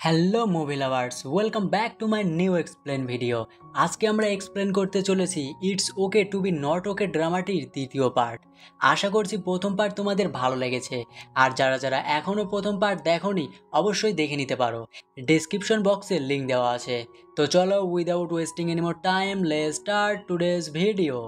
Hello movie lovers, welcome back to my new explain video. আজকে আমরা explain করতে চলেছি it's okay to be not okay ড্রামাটির দ্বিতীয় পার্ট। আশা করছি প্রথম পার্ট তোমাদের ভালো লেগেছে, আর যারা যারা এখনও প্রথম পার্ট দেখোনি অবশ্যই দেখে নিতে পারো, ডেসক্রিপশন বক্সে লিঙ্ক দেওয়া আছে। তো চলো, without wasting any more time, let's start today's video.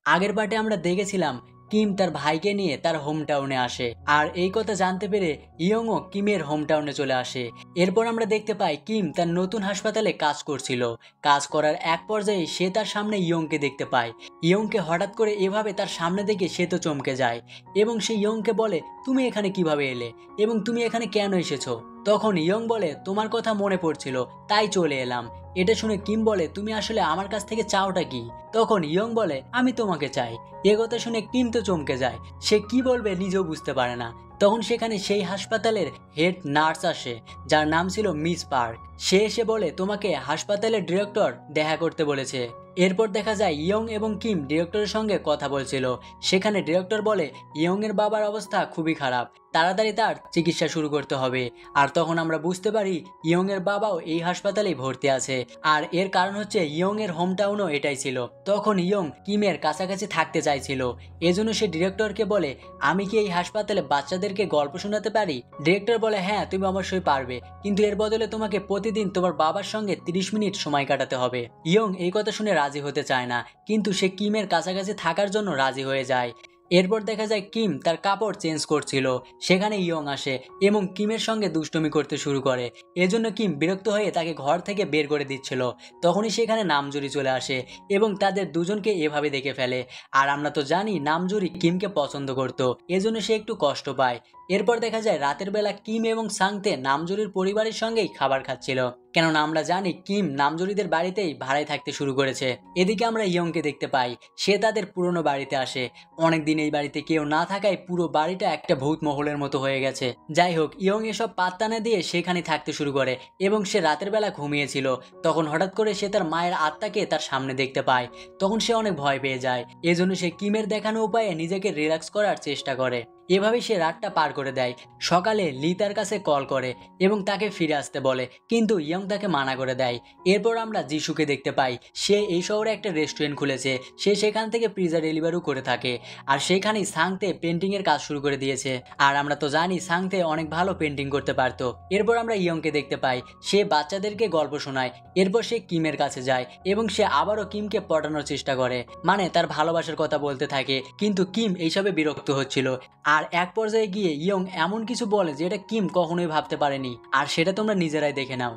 আগের পার্টে আমরা দেখেছিলাম কিম তার ভাইকে নিয়ে তার হোম টাউনে আসে, আর এই কথা জানতে পেরে ইয়ংও কিমের হোম টাউনে চলে আসে। এরপর আমরা দেখতে পাই কিম তার নতুন হাসপাতালে কাজ করছিল। কাজ করার এক পর্যায়ে সে তার সামনে ইয়ংকে দেখতে পায়। ইয়ংকে হঠাৎ করে এভাবে তার সামনে দেখে সে তো চমকে যায়, এবং সে ইয়ংকে বলে, তুমি এখানে কিভাবে এলে এবং তুমি এখানে কেন এসেছো? তখন ইয়ং বলে, তোমার কথা মনে পড়ছিল তাই চলে এলাম। এটা শুনে কিম বলে, তুমি আসলে আমার কাছ থেকে চাওটা কি? তখন ইয়ং বলে, আমি তোমাকে চাই। এ কথা শুনে কিম তো চমকে যায়, সে কি বলবে নিজেও বুঝতে পারে না। তখন সেখানে সেই হাসপাতালের হেড নার্স আসে, যার নাম ছিল মিস পার্ক। সে এসে বলে, তোমাকে হাসপাতালের ডিরেক্টর দেখা করতে বলেছে। এরপর দেখা যায় ইয়ং এবং কিম ডিরেক্টরের সঙ্গে কথা বলছিল। সেখানে ডিরেক্টর বলে, ইয়ং এর বাবার অবস্থা খুবই খারাপ, তাড়াতাড়ি তার চিকিৎসা শুরু করতে হবে। আর তখন আমরা বুঝতে পারি ইয়ং এর বাবাও এই হাসপাতালেই ভর্তি আছে, আর এর কারণ হচ্ছে ইয়ং এর হোম টাউনও এটাই ছিল। তখন ইয়ং কিমের কাছাকাছি থাকতে চাইছিল, এজন্য সে ডিরেক্টরকে বলে, আমি কি এই হাসপাতালে বাচ্চাদেরকে গল্প শোনাতে পারি? ডিরেক্টর বলে, হ্যাঁ তুমি অবশ্যই পারবে, কিন্তু এর বদলে তোমাকে প্রতিদিন তোমার বাবার সঙ্গে 30 মিনিট সময় কাটাতে হবে। ইয়ং এই কথা শুনে রাজি হতে চায় না, কিন্তু সে কিমের কাছাকাছি থাকার জন্য রাজি হয়ে যায়। এরপর দেখা যায় কিম তার কাপড় চেঞ্জ করছিল, সেখানে ইয়ং আসে এবং কিমের সঙ্গে দুষ্টুমি করতে শুরু করে। এজন্য কিম বিরক্ত হয়ে তাকে ঘর থেকে বের করে দিচ্ছিল। তখনই সেখানে নামজুরি চলে আসে এবং তাদের দুজনকে এভাবে দেখে ফেলে। আর আমরা তো জানি নামজুরি কিমকে পছন্দ করত, এজন্য সে একটু কষ্ট পায়। এরপর দেখা যায় রাতের বেলা কিম এবং সাংতে নামজুরির পরিবারের সঙ্গেই খাবার খাচ্ছিল, কেননা আমরা জানি কিম নামজুরিদের বাড়িতেই ভাড়ায় থাকতে শুরু করেছে। এদিকে আমরা ইয়ংকে দেখতে পাই, সে তাদের পুরনো বাড়িতে আসে। অনেকদিন এই বাড়িতে কেউ না থাকায় পুরো বাড়িটা একটা ভূত মহলের মতো হয়ে গেছে। যাই হোক, ইয়ং এসব পাত্তা না দিয়ে সেখানে থাকতে শুরু করে এবং সে রাতের বেলা ঘুমিয়েছিল। তখন হঠাৎ করে সে তার মায়ের আত্মাকে তার সামনে দেখতে পায়। তখন সে অনেক ভয় পেয়ে যায়, এজন্য সে কিমের দেখানো উপায়ে নিজেকে রিল্যাক্স করার চেষ্টা করে। এভাবে সে রাতটা পার করে দেয়। সকালে লি তার কাছে কল করে এবং তাকে ফিরে আসতে বলে, কিন্তু ইয়ং তাকে মানা করে দেয়। এরপর আমরা যিশুকে দেখতে পাই, সে এই শহরে একটা রেস্টুরেন্ট খুলেছে, সে সেখান থেকে পিৎজা ডেলিভারিও করে থাকে। আর সেখানেই সাংতে পেন্টিং এর কাজ শুরু করে দিয়েছে, আর আমরা তো জানি সাংতে অনেক ভালো পেন্টিং করতে পারতো। এরপর আমরা ইয়ংকে দেখতে পাই, সে বাচ্চাদেরকে গল্প শোনায়। এরপর সে কিমের কাছে যায় এবং সে আবারও কিমকে পটানোর চেষ্টা করে, মানে তার ভালোবাসার কথা বলতে থাকে, কিন্তু কিম এইসবে বিরক্ত হচ্ছিল। আর এক পর্যায়ে গিয়ে ইয়ং এমন কিছু বলে যেটা কিম কখনোই ভাবতে পারেনি, আর সেটা তোমরা নিজেরাই দেখে নাও।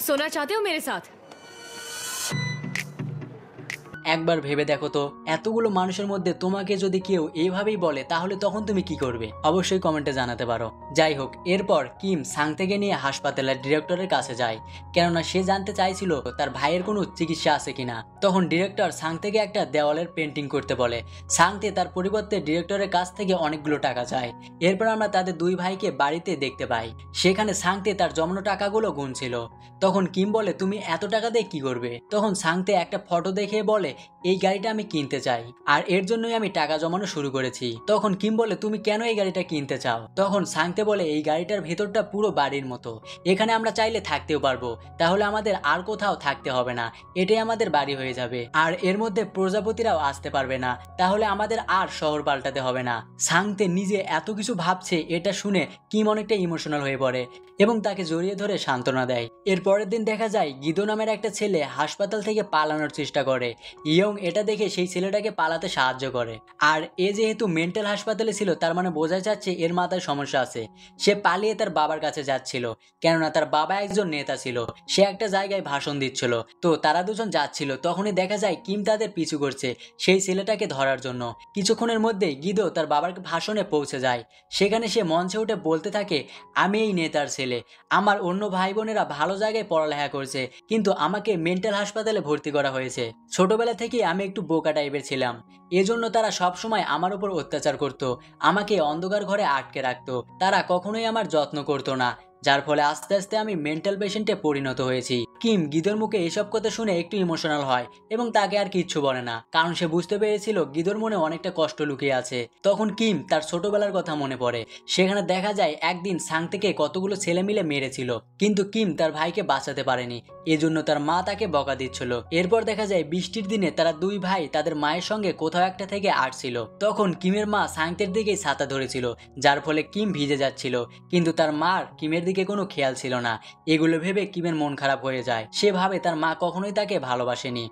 सोना चाहते हो मेरे साथ? একবার ভেবে দেখো তো, এতগুলো মানুষের মধ্যে তোমাকে যদি কেউ এইভাবেই বলে তাহলে তখন তুমি কি করবে? অবশ্যই কমেন্টে জানাতে পারো। যাই হোক, এরপর কিম সাংতেকে নিয়ে হাসপাতালের ডিরেক্টরের কাছে যায়, কেননা সে জানতে চাইছিল তার ভাইয়ের কোনো চিকিৎসা আছে কিনা। তখন ডিরেক্টর সাংতেকে একটা দেওয়ালের পেন্টিং করতে বলে। সাংতে তার পরিবর্তে ডিরেক্টরের কাছ থেকে অনেকগুলো টাকা চায়। এরপর আমরা তাদের দুই ভাইকে বাড়িতে দেখতে পাই, সেখানে সাংতে তার জমানো টাকাগুলো গুনছিল। তখন কিম বলে, তুমি এত টাকা দিয়ে কি করবে? তখন সাংতে একটা ফটো দেখে বলে, এই গাড়িটা আমি কিনতে চাই, আর এর জন্যই আমি টাকা জমানো শুরু করেছি। তখন কিম বলে, তুমি কেন এই গাড়িটা কিনতে চাও? তখন সাংতে বলে, এই গাড়িটার ভেতরটা পুরো বাড়ির মতো, এখানে আমরা চাইলে থাকতেও পারবো, তাহলে আমাদের আর কোথাও থাকতে হবে না, এটাই আমাদের বাড়ি হয়ে যাবে। আর এর মধ্যে প্রজাপতিরাও আসতে পারবে না, তাহলে আমাদের আর শহর পাল্টাতে হবে না। সাংতে নিজে এত কিছু ভাবছে, এটা শুনে কিম অনেকটা ইমোশনাল হয়ে পড়ে এবং তাকে জড়িয়ে ধরে সান্ত্বনা দেয়। এর পরের দিন দেখা যায় গিদো নামের একটা ছেলে হাসপাতাল থেকে পালানোর চেষ্টা করে। ইয়ং এটা দেখে সেই ছেলেটাকে পালাতে সাহায্য করে। আর এ যেহেতু মেন্টাল হাসপাতালে ছিল, তার মানে বোঝা যাচ্ছে এর মাথায় সমস্যা আছে। সে পালিয়ে তার বাবার কাছে যাচ্ছিল, কেননা তার বাবা একজন নেতা ছিল, সে একটা জায়গায় ভাষণ দিচ্ছিল। তো তারা দুজন যাচ্ছিল, তখনই দেখা যায় কিম তাদের পিছু করছে সেই ছেলেটাকে ধরার জন্য। কিছুক্ষণের মধ্যেই গিদো তার বাবার ভাষণে পৌঁছে যায়। সেখানে সে মঞ্চে উঠে বলতে থাকে, আমি এই নেতার ছেলে, আমার অন্য ভাই বোনেরা ভালো জায়গায় পড়ালেখা করছে, কিন্তু আমাকে মেন্টাল হাসপাতালে ভর্তি করা হয়েছে। ছোটবেলা থেকে আমি একটু বোকা টাইপের ছিলাম, এজন্য তারা সবসময় আমার উপর অত্যাচার করত, আমাকে অন্ধকার ঘরে আটকে রাখতো, তারা কখনোই আমার যত্ন করতো না, যার ফলে আস্তে আস্তে আমি মেন্টাল পেশেন্টে পরিণত হয়েছি। কিম গিদোর মুখে এসব কথা শুনে একটু ইমোশনাল হয় এবং তাকে আর কিচ্ছু বলে না, কারণ সে বুঝতে পেরেছিল গিদোর মনে অনেকটা কষ্ট লুকিয়ে আছে। তখন কিম তার ছোটবেলার কথা মনে পড়ে। সেখানে দেখা যায় একদিন সাং থেকে কতগুলো ছেলে মিলে মেরেছিল, কিন্তু কিম তার ভাইকে বাঁচাতে পারেনি, এজন্য তার মা তাকে বকা দিচ্ছিল। এরপর দেখা যায় বৃষ্টির দিনে তারা দুই ভাই তাদের মায়ের সঙ্গে কোথাও একটা থেকে আসছিল। তখন কিমের মা সাংতের দিকেই ছাতা ধরেছিল, যার ফলে কিম ভিজে যাচ্ছিল, কিন্তু তার মার কিমের দিকে কোনো খেয়াল ছিল না। এগুলো ভেবে কিমের মন খারাপ হয়ে যায়। সে ভাবে তার মা কখনোই তাকে ভালোবাসেনি।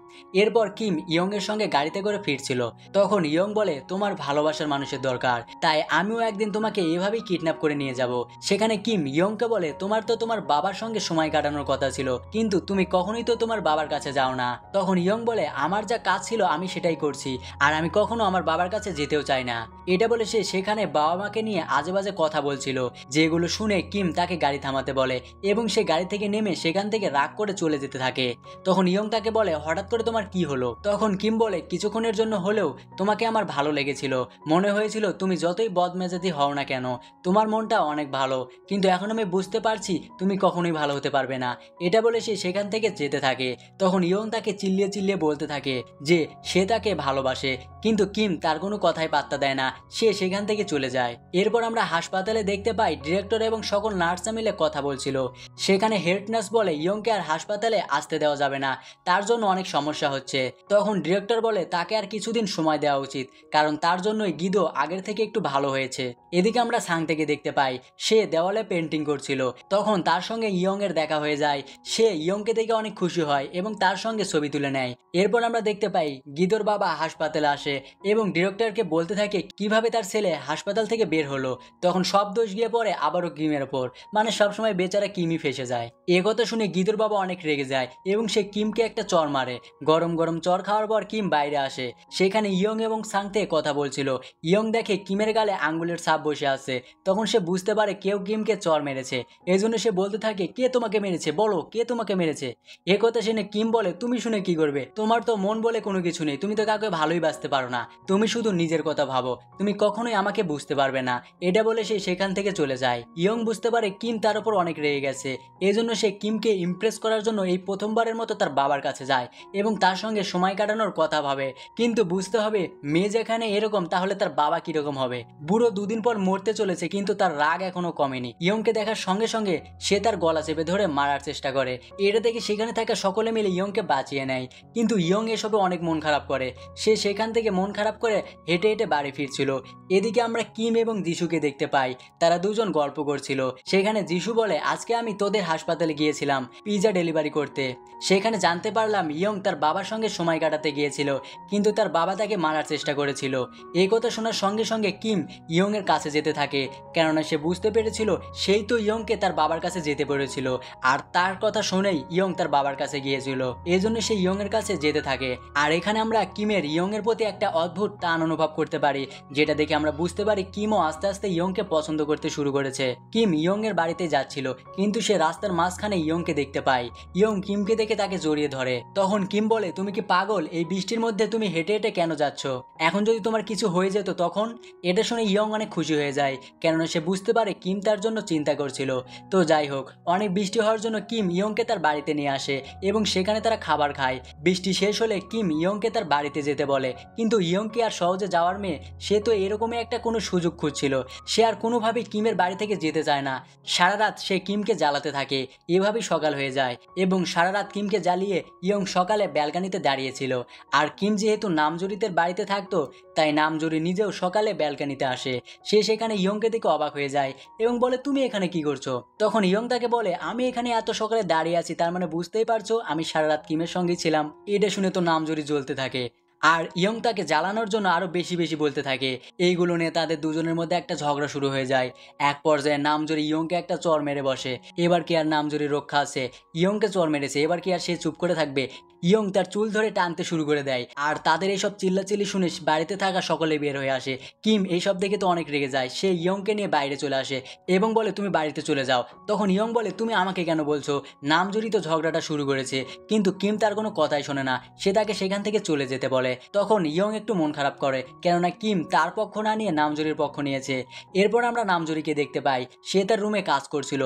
এরপর কিম ইয়ং এর সঙ্গে গাড়িতে করে ফিরছিল। তখন ইয়ং বলে, তোমার ভালোবাসার মানুষের দরকার, তাই আমিও একদিন তোমাকে এভাবেই কিডন্যাপ করে নিয়ে যাব। সেখানে কিম ইয়ংকে বলে, তোমার তো তোমার বাবার সঙ্গে সময় কাটানোর কথা ছিল, কিন্তু তুমি কখনোই তো তোমার বাবার কাছে যাও না। তখন ইয়ং বলে, আমার যা কাজ ছিল আমি সেটাই করছি, আর আমি কখনো আমার বাবার কাছে যেতেও চাই না। এটা বলে সে সেখানে বাবা মাকে নিয়ে আজে বাজে কথা বলছিল, যেগুলো শুনে কিম তাকে গাড়ি থামাতে বলে এবং সে গাড়ি থেকে নেমে সেখান থেকে রাগ করে চলে যেতে থাকে। তখন ইয়ং তাকে বলে, হঠাৎ করে তোমার কি হলো? তখন কিম বলে, কিছুক্ষণের জন্য হলেও তোমাকে আমার ভালো লেগেছিল, মনে হয়েছিল তুমি যতই বদমেজাজি হও না কেন তোমার মনটা অনেক ভালো, কিন্তু এখন আমি বুঝতে পারছি তুমি কখনোই ভালো হতে পারবে না। এটা বলে সে সেখান থেকে যেতে থাকে। তখন ইয়ং তাকে চিল্লিয়ে চিল্লিয়ে বলতে থাকে যে সে তাকে ভালোবাসে, কিন্তু কিম তার কোনো কথাই পাত্তা দেয় না, সে সেখান থেকে চলে যায়। এরপর আমরা হাসপাতালে দেখতে পাই ডিরেক্টর এবং সকল নার্সরা মিলে কথা বলছিল। সেখানে হেড নার্স বলে ইয়ংকে আর হাসপাতালে আসতে দেওয়া যাবে না, তার জন্য অনেক সমস্যা হচ্ছে। তখন ডিরেক্টর বলে তাকে আর কিছুদিন সময় দেওয়া উচিত, কারণ তার জন্যই গিদো আগের থেকে একটু ভালো হয়েছে। এদিকে আমরা সাং থেকে দেখতে পাই সে দেওয়ালে পেন্টিং করছিল। তখন তার সঙ্গে ইয়ং এর দেখা হয়ে যায়। সে ইয়ংকে দেখে অনেক খুশি হয় এবং তার সঙ্গে ছবি তুলে নেয়। এরপর আমরা দেখতে পাই গিদোর বাবা হাসপাতালে আসে এবং ডিরেক্টরকে বলতে থাকে কিভাবে তার ছেলে হাসপাতাল থেকে বের হলো। তখন সব দোষ গিয়ে পড়ে আবারও কিমের ওপর, মানে সবসময় বেচারা কিমই ফেসে যায়। এ কথা শুনে গিদোর বাবা অনেক রেগে যায় এবং সে কিমকে একটা চর মারে। গরম গরম চর খাওয়ার পর কিম বাইরে আসে। সেখানে ইয়ং এবং সাংতে কথা বলছিল। ইয়ং দেখে কিমের গালে আঙ্গুলের ছাপ বসে আছে। তখন সে বুঝতে পারে কেউ কিমকে চর মেরেছে। এজন্য সে বলতে থাকে, কে তোমাকে মেরেছে, বলো কে তোমাকে মেরেছে। এ কথা শুনে কিম বলে, তুমি শুনে কি করবে, তোমার তো মন বলে কোনো কিছু নেই, তুমি তো কাউকে ভালোই বাসতে পারো না, তুমি শুধু নিজের কথা ভাবো, তুমি কখনোই আমাকে বুঝতে পারবে না। এটা বলে সে সেখান থেকে চলে যায়। ইয়ং বুঝতে পারে কিম তার উপর অনেক রেগে গেছে, এজন্য সে কিমকে ইমপ্রেস করার জন্য এই প্রথমবারের মতো তার বাবার কাছে যায় এবং তার সঙ্গে সময় কাটানোর কথা ভাবে। কিন্তু বুঝতে হবে মেয়ে যেখানে এরকম, তাহলে তার বাবা কিরকম হবে। বুড়ো দুদিন পর মরতে চলেছে, কিন্তু তার রাগ এখনো কমেনি। ইয়ংকে দেখার সঙ্গে সঙ্গে সে তার গলা চেপে ধরে মারার চেষ্টা করে। এটা দেখে সেখানে থাকা সকলে মিলে ইয়ংকে বাঁচিয়ে নেয়, কিন্তু ইয়ং এসবে অনেক মন খারাপ করে। সে সেখান থেকে মন খারাপ করে হেঁটে হেঁটে বাড়ি ফিরছিল। এদিকে আমরা কিম এবং যিশুকে দেখতে পাই, তারা দুজন গল্প করছিল। সেখানে যিশু বলে, আজকে আমি তোদের হাসপাতালে গিয়েছিলাম পিৎজা ডেলিভারি করতে। সেখানে জানতে পারলাম ইয়ং তার বাবার সঙ্গে সময় কাটাতে গিয়েছিল, কিন্তু তার বাবা তাকে মারার চেষ্টা করেছিল। এই কথা শোনার সঙ্গে সঙ্গে কিম ইয়ং এর কাছে যেতে থাকে, কেননা সে বুঝতে পেরেছিল সেই তো ইয়ংকে তার বাবার কাছে যেতে পেরেছিল, আর তার কথা শুনেই ইয়ং তার বাবার কাছে গিয়েছিল। এই জন্য সে ইয়ং এর কাছে যেতে থাকে। আর এখানে আমরা কিমের ইয়ং এর প্রতি একটা অদ্ভুত টান অনুভব করতে পারি, যেটা দেখে আমরা বুঝতে পারি কিমও আস্তে আস্তে ইয়ংকে পছন্দ করতে শুরু করেছে। কিম ইয়ং এর বাড়িতে যাচ্ছিল, কিন্তু সে রাস্তার মাঝখানে ইয়ংকে দেখতে পায়। ইয়ং কিমকে দেখে তাকে জড়িয়ে ধরে। তখন কিম বলে, তুমি কি পাগল, এই বৃষ্টির মধ্যে তুমি হেঁটে হেঁটে কেন যাচ্ছ, এখন যদি তোমার কিছু হয়ে যেত তখন। এটা শুনে ইয়ং অনেক খুশি হয়ে যায়, কেননা সে বুঝতে পারে কিম তার জন্য চিন্তা করছিল। তো যাই হোক, অনেক বৃষ্টি হওয়ার জন্য কিম ইয়ংকে তার বাড়িতে নিয়ে আসে এবং সেখানে তারা খাবার খায়। বৃষ্টি শেষ হলে কিম ইয়ংকে তার বাড়িতে যেতে বলে, কিন্তু ইয়ংকে আর সহজে যাওয়ার মেয়ে, সে তো এরকমই একটা কোনো সুযোগ খুঁজছিল। সে আর কোনোভাবেই কিমের বাড়ি থেকে যেতে চায় না। সারা রাত সে কিমকে জ্বালাতে থাকে। এভাবেই সকাল হয়ে যায় এবং সারা রাত কিমকে জ্বালিয়ে ইয়ং সকালে ব্যালকানিতে দাঁড়িয়েছিল। আর কিম যেহেতু নামজুরিদের বাড়িতে থাকতো, তাই নামজুরি নিজেও সকালে ব্যালকানিতে আসে। সে সেখানে ইয়ংকে দেখে অবাক হয়ে যায় এবং বলে, তুমি এখানে কি করছো? তখন ইয়ং তাকে বলে, আমি এখানে এত সকালে দাঁড়িয়ে আছি, তার মানে বুঝতেই পারছো আমি সারা রাত কিমের সঙ্গেই ছিলাম। এটা শুনে তো নামজুরি জ্বলতে থাকে, আর ইয়ং তাকে জ্বালানোর জন্য আরো বেশি বেশি বলতে থাকে। এইগুলো নিয়ে তাদের দুজনের মধ্যে একটা ঝগড়া শুরু হয়ে যায়। এক পর্যায়ে নামজুরি ইয়ংকে একটা চর মেরে বসে। এবার কি আর নামজুরির রক্ষা আছে? ইয়ংকে চর মেরেছে, এবার কি আর সে চুপ করে থাকবে? ইয়ং তার চুল ধরে টানতে শুরু করে দেয়, আর তাদের এইসব চিল্লাচিল্লি শুনে বাড়িতে থাকা সকলে বের হয়ে আসে। কিম এইসব দেখে তো অনেক রেগে যায়। সে ইয়ংকে নিয়ে বাইরে চলে আসে এবং বলে, তুমি বাড়িতে চলে যাও। তখন ইয়ং বলে, তুমি আমাকে কেন বলছো? নামজুরি তো ঝগড়াটা শুরু করেছে। কিন্তু কিম তার কোনো কথাই শোনে না, সে তাকে সেখান থেকে চলে যেতে বলে। তখন ইয়ং একটু মন খারাপ করে, কেননা কিম তার পক্ষ না নিয়ে নামজুরির পক্ষ নিয়েছে। এরপর আমরা নামজুরিকে দেখতে পাই, সে তার রুমে কাজ করছিল।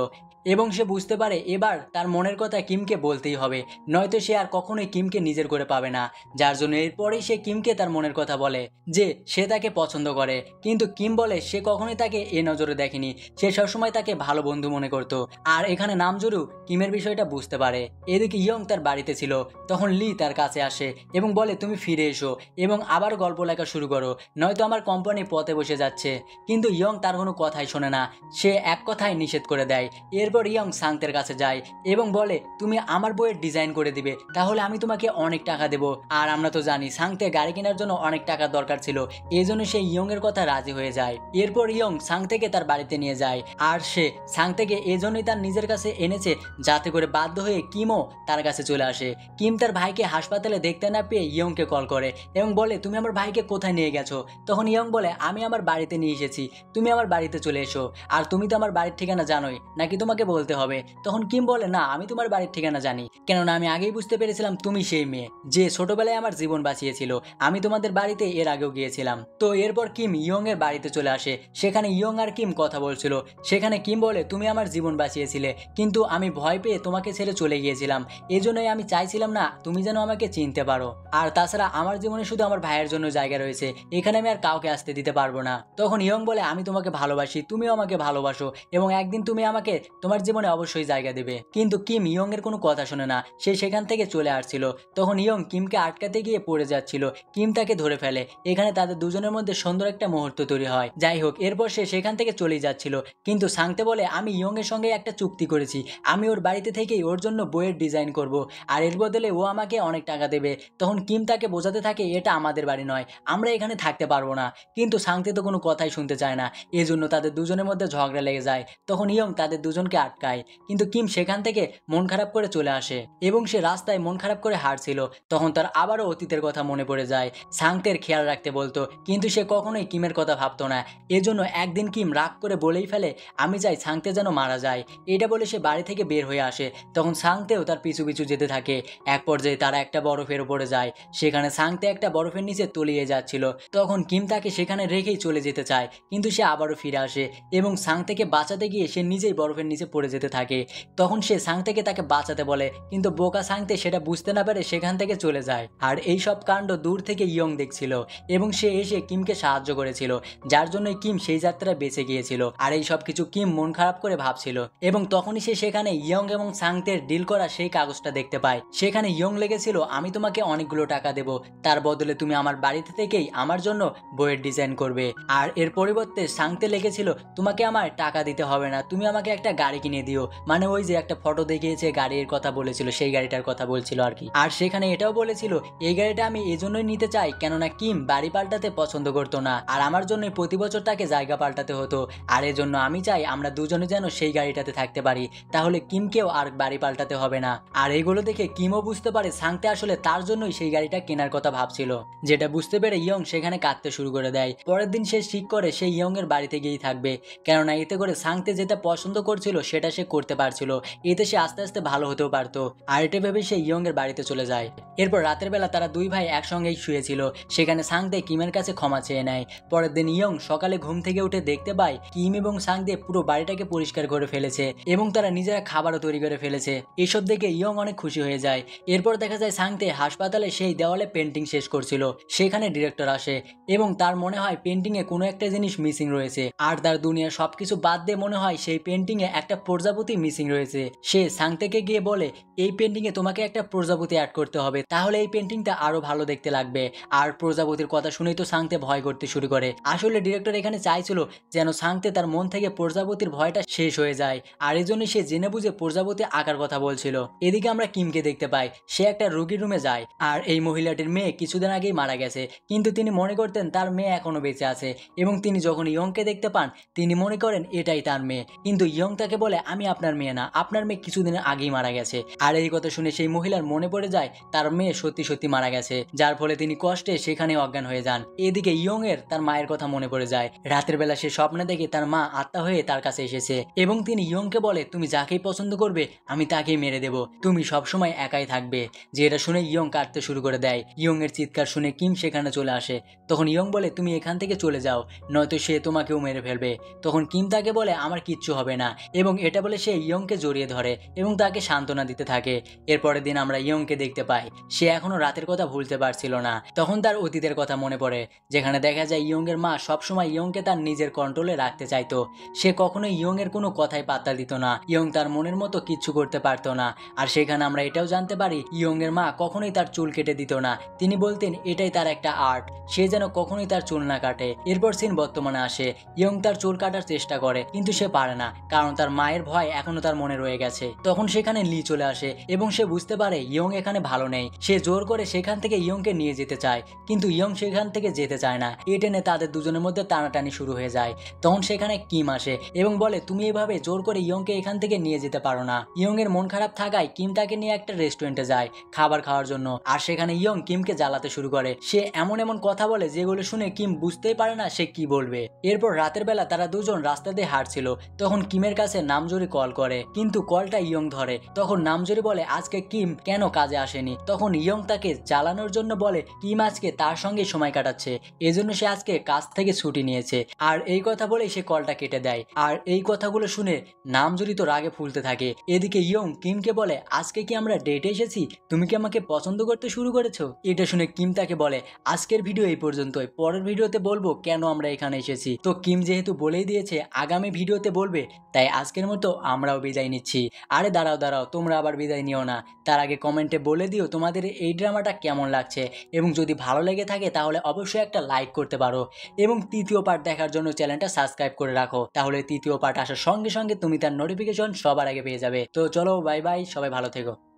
এবং সে বুঝতে পারে এবার তার মনের কথা কিমকে বলতেই হবে, নয়তো সে আর কখনোই কিমকে নিজের করে পাবে না। যার জন্য এরপরেই সে কিমকে তার মনের কথা বলে যে সে তাকে পছন্দ করে, কিন্তু কিম বলে সে কখনোই তাকে এ নজরে দেখেনি, সে সবসময় তাকে ভালো বন্ধু মনে করত। আর এখানে নামজুরু কিমের বিষয়টা বুঝতে পারে। এদিকে ইয়ং তার বাড়িতে ছিল, তখন লি তার কাছে আসে এবং বলে তুমি ফিরে এসো এবং আবার গল্প লেখা শুরু করো, নয়তো আমার কোম্পানি পথে বসে যাচ্ছে। কিন্তু ইয়ং তার কোনো কথাই শোনে না, সে এক কথায় নিষেধ করে দেয়। এরপর ইয়ং সাংতের কাছে যায় এবং বলে তুমি আমার বইয়ের ডিজাইন করে দিবে, তাহলে আমি তোমাকে অনেক টাকা দেবো। আর আমরা তো জানি সাংতে গাড়ি কেনার জন্য অনেক টাকার দরকার ছিল, এই জন্য সে ইয়ং এর কথা রাজি হয়ে যায়। এরপর ইয়ং সাংতেকে তার বাড়িতে নিয়ে যায়, আর সে সাংতেকে এজন্যই তার নিজের কাছে এনেছে যাতে করে বাধ্য হয়ে কিমও তার কাছে চলে আসে। কিম তার ভাইকে হাসপাতালে দেখতে না পেয়ে ইয়ংকে কল করে এবং বলে তুমি আমার ভাইকে কোথায় নিয়ে গেছো। তখন ইয়ং বলে আমি আমার বাড়িতে নিয়ে এসেছি, তুমি আমার বাড়িতে চলে এসো। আর তুমি তো আমার বাড়ির ঠিকানা জানোই, নাকি তোমাকে বলতে হবে? তখন কিম বলে না, আমি তোমার বাড়ির ঠিকানা জানি, কেননা আমি আগেই বুঝতে পেরেছিলাম তুমি সেই মেয়ে যে ছোটবেলায় আমার জীবন বাঁচিয়েছিল, আমি তোমাদের বাড়িতে এর আগেও গিয়েছিলাম। তো এরপর কিম ইয়ং এর বাড়িতে চলে আসে, সেখানে ইয়ং আর কিম কথা বলছিল। সেখানে কিম বলে তুমি আমার জীবন বাঁচিয়েছিলে, কিন্তু আমি ভয় পেয়ে তোমাকে ছেড়ে চলে গিয়েছিলাম, এজন্যই আমি চাইছিলাম না তুমি যেন আমাকে চিনতে পারো। আর তাছাড়া আমার জীবনে শুধু আমার ভাইয়ের জন্য জায়গা রয়েছে, এখানে আমি আর কাউকে আসতে দিতে পারবো না। তখন ইয়ং বলে আমি তোমাকে ভালোবাসি, তুমিও আমাকে ভালোবাসো এবং একদিন তুমি আমাকে তোমার জীবনে অবশ্যই জায়গা দেবে। কিন্তু কিম ইয়ং এর কোনো কথা শোনে না, সে সেখান থেকে চলে আসছিল। তখন ইয়ং কিমকে আটকাতে গিয়ে পড়ে যাচ্ছিল, কিম তাকে ধরে ফেলে। এখানে তাদের দুজনের মধ্যে সুন্দর একটা মুহূর্ত তৈরি হয়। যাই হোক, এরপর সে সেখান থেকে চলে যাচ্ছিল, কিন্তু সাংতে বলে আমি ইয়ং এর সঙ্গে একটা চুক্তি করেছি, আমি ওর বাড়িতে থেকেই ওর জন্য বইয়ের ডিজাইন করব, আর এর বদলে ও আমাকে অনেক টাকা দেবে। তখন কিম তাকে বোঝাতে থাকে এটা আমাদের বাড়ি নয়, আমরা এখানে থাকতে পারবো না, কিন্তু সাংতে তো কোনো কথাই শুনতে চায় না, এজন্য তাদের দুজনের মধ্যে ঝগড়া লেগে যায়। তখন ইয়ং তাদের দুজনকে আটকায়, কিন্তু কিম সেখান থেকে মন খারাপ করে চলে আসে এবং সে রাস্তায় মন খারাপ করে হাঁটছিল। তখন তার আবারও অতীতের কথা মনে পড়ে যায়, সাংতের খেয়াল রাখতে বলতো, কিন্তু সে কখনোই কিমের কথা ভাবতো না। এজন্য একদিন কিম রাগ করে বলেই ফেলে আমি চাই সাংতে যেন মারা যায়। এটা বলে সে বাড়ি থেকে বের হয়ে আসে। তখন সাংতেও তার পিছু পিছু যেতে থাকে। এক পর্যায়ে তারা একটা বরফের উপরে যায়, সেখানে সাংতে একটা বরফের নিচে তলিয়ে যাচ্ছিল। তখন কিম তাকে সেখানে রেখেই চলে যেতে চায়, কিন্তু সে আবারও ফিরে আসে এবং সাংতেকে বাঁচাতে গিয়ে সে নিজেই বরফের নিচে পড়ে যেতে থাকে। তখন সে সাংতেকে তাকে বাঁচাতে বলে, কিন্তু বোকা সাংতে সেটা বুঝতে না পেরে সেখান থেকে চলে যায়। আর এই সব কাণ্ড দূর থেকে ইয়ং দেখছিল এবং সে এসে কিমকে সাহায্য করেছিল, যার জন্য কিম সেই যাত্রায় বেঁচে গিয়েছিল। আর এই সব কিছু কিম মন খারাপ করে ভাবছিল এবং তখনই সে সেখানে ইয়ং এবং সাংতের ডিল করা সেই কাগজটা দেখতে পায়। সেখানে ইয়ং লেগেছিল আমি তোমাকে অনেকগুলো টাকা দেব, তার বদলে তুমি আমার বাড়িতে থেকেই আমার জন্য বইয়ের ডিজাইন করবে। আর এর পরিবর্তে সাংতে লেগেছিল তোমাকে আমার টাকা দিতে হবে না, তুমি আমাকে একটা গাড়ি কিনে দিও, মানে ওই যে একটা ফটো দেখিয়েছে গাড়ির কথা বলেছিল, সেই গাড়িটার কথা বলছিল আর কি। আর সেখানে এটাও বলেছিল এই গাড়িটা আমি এজন্যই নিতে চাই কেননা কিম বাড়ি পাল্টাতে পছন্দ করতো না, আর আমার জন্যই প্রতি বছর তাকে জায়গা পাল্টাতে হতো, আর এজন্য আমি চাই আমরা দুজনে যেন সেই গাড়িটাতে থাকতে পারি, তাহলে কিমকেও আর বাড়ি পাল্টাতে হবে না। আর এগুলো দেখে কিমও বুঝতে পারে সাংতে আসলে তার জন্যই সেই গাড়িটা কেনার কথা ভাবছিল, যেটা বুঝতে পেরে ইয়ং সেখানে কাঁদতে শুরু করে দেয়। পরের দিন সে ঠিক করে সে ইয়ং এর বাড়িতে গিয়েই থাকবে, কেননা এতে করে সাংতে যেটা পছন্দ করছিল সেটা সে করতে পারছিল, এতে সে আস্তে আস্তে ভালো হতেও পারতো। আর এটা ভেবে সে ইয়ং এর বাড়িতে চলে যায়। এরপর রাতের বেলা তারা দুই ভাই একসঙ্গেই শুয়েছিল, সেখানে সাংতে কিমের কাছে ক্ষমা চেয়ে নেয়। পরের দিন ইয়ং সকালে ঘুম থেকে উঠে দেখতে পায় কিম এবং সাংতে পুরো বাড়িটাকে পরিষ্কার করে ফেলেছে এবং তারা নিজেরা খাবারও তৈরি করে ফেলেছে। এসব দেখে ইয়ং অনেক খুশি হয়ে যায়। এরপর দেখা যায় সাংতে হাসপাতালে সেই দেওয়ালে পেন্টিং শেষ করছিল, সেখানে ডিরেক্টর আসে এবং তার মনে হয় পেন্টিং এ কোনো একটা জিনিস মিসিং রয়েছে, আর তার দুনিয়ার সবকিছু বাদ দিয়ে মনে হয় সেই পেন্টিং এ একটা প্রজাপতি মিসিং রয়েছে। সে সাংতেকে গিয়ে বলে এই পেন্টিং এ তোমাকে একটা প্রজাপতি অ্যাড করতে হবে, তাহলে এই পেন্টিংটা আরো ভালো দেখতে লাগবে। আর প্রজাপতির কথা শুনেই তো সাংতে ভয় করতে শুরু করে। আসলে ডিরেক্টর এখানে চাইছিল যেন সাংতে তার মন থেকে প্রজাপতির ভয়টা শেষ হয়ে যায়, আর এই জন্য সে জেনে বুঝে প্রজাপতি আঁকার কথা বলছিল। এদিকে আমরা কিমকে দেখতে পাই, সে একটা রোগীর রুমে যায়, আর এই মহিলাটির মেয়ে কিছুদিন আগেই মারা গেছে, কিন্তু তিনি মনে করতেন তার মেয়ে এখনো বেঁচে আছে এবং তিনি যখন ইয়ংকে দেখতে পান তিনি মনে করেন এটাই তার মেয়ে, কিন্তু ইয়ং তাকে বলে আমি আপনার মেয়ে না, আপনার মেয়ে কিছুদিন আগেই মারা গেছে। আর এই কথা শুনে সেই মহিলার মনে পড়ে যায় তার মেয়ে সত্যি সত্যি মারা গেছে, যার ফলে তিনি কষ্টে সেখানে অজ্ঞান হয়ে যান। এদিকে ইয়ং এর তার মায়ের কথা মনে পড়ে যায়। রাতের বেলা সে স্বপ্নে দেখে তার মা আত্মা হয়ে তার কাছে এসেছে এবং তিনি ইয়ংকে বলে তুমি যাকেই পছন্দ করবে আমি তাকেই মেরে দেব, তুমি সবসময় একাই থাকবে। যে এটা শুনে ইয়ং কাঁদতে শুরু করে দেয়। ইয়ং এর চিৎকার শুনে কিম সেখানে চলে আসে। তখন ইয়ং বলে তুমি এখান থেকে চলে যাও, নয়তো সে তোমাকেও মেরে ফেলবে। তখন কিম তাকে বলে আমার কিচ্ছু হবে না এবং এবং এটা বলে সে ইয়ংকে জড়িয়ে ধরে এবং তাকে সান্ত্বনা দিতে থাকে। এরপরের দিন আমরা ইয়ংকে দেখতে পাই, সে এখনো রাতের কথা ভুলতে পারছিল না। তখন তার অতীতের কথা মনে পড়ে, যেখানে দেখা যায় ইয়ংয়ের মা সবসময় ইয়ংকে তার নিজের কন্ট্রোলে রাখতে চাইতো। সে কখনোই ইয়ংয়ের কোনো কথাই পাত্তা দিত না, ইয়ং তার মনের মতো কিচ্ছু করতে পারতো না। আর সেখানে আমরা এটাও জানতে পারি ইয়ংয়ের মা কখনোই তার চুল কেটে দিত না, তিনি বলতেন এটাই তার একটা আর্ট, সে যেন কখনোই তার চুল না কাটে। এরপর সিন বর্তমানে আসে, ইয়ং তার চুল কাটার চেষ্টা করে কিন্তু সে পারে না, কারণ তার মায়ের ভয় এখনো তার মনে রয়ে গেছে। তখন সেখানে লি চলে আসে এবং সে বুঝতে পারে ইয়ং এখানে ভালো নেই। সে জোর করে সেখান থেকে ইয়ংকে নিয়ে যেতে চায়, কিন্তু ইয়ং সেখান থেকে যেতে চায় না। এ টেনে তাদের দুজনের মধ্যে টানাটানি শুরু হয়ে যায়। তখন সেখানে কিম আসে এবং বলে তুমি এভাবে জোর করে ইয়ংকে এখান থেকে নিয়ে যেতে পারো না। ইয়ং এর মন খারাপ থাকায় কিম তাকে নিয়ে একটা রেস্টুরেন্টে যায় খাবার খাওয়ার জন্য। আর সেখানে ইয়ং কিমকে জ্বালাতে শুরু করে, সে এমন এমন কথা বলে যেগুলো শুনে কিম বুঝতেই পারে না সে কি বলবে। এরপর রাতের বেলা তারা দুজন রাস্তা দিয়ে হাঁটছিল, তখন কিমের কাছে নামজুরি কল করে, কিন্তু কলটা ইয়ং ধরে। তখন নামজুরি বলে আজকে কিম কেন কাজে আসেনি। তখন ইয়ং তাকে জ্বালানোর জন্য বলে কিম আজকে তার সঙ্গে সময় কাটাচ্ছে, এজন্য সে আজকে কাজ থেকে ছুটি নিয়েছে। আর এই কথা বলেই সে কলটা কেটে দেয়। আর এই কথাগুলো শুনে নামজুরি তো রাগে ফুলতে থাকে। এদিকে ইয়ং কিমকে বলে আজকে কি আমরা ডেটে এসেছি, তুমি কি আমাকে পছন্দ করতে শুরু করেছো। এটা শুনে কিম তাকে বলে আজকের ভিডিও এই পর্যন্তই, পরের ভিডিওতে বলবো কেন আমরা এখানে এসেছি। তো কিম যেহেতু বলেই দিয়েছে আগামী ভিডিওতে বলবে, তাই আজকের মতো আমরাও বিদায় নিচ্ছি। আরে দাঁড়াও দাঁড়াও, তোমরা আবার বিদায় নিও না, তার আগে কমেন্টে বলে দিও তোমাদের এই ড্রামাটা কেমন লাগছে, এবং যদি ভালো লেগে থাকে তাহলে অবশ্যই একটা লাইক করতে পারো, এবং তৃতীয় পার্ট দেখার জন্য চ্যানেলটা সাবস্ক্রাইব করে রাখো, তাহলে তৃতীয় পার্ট আসার সঙ্গে সঙ্গে তুমি তার নোটিফিকেশন সবার আগে পেয়ে যাবে। তো চলো বাই বাই, সবাই ভালো থেকো।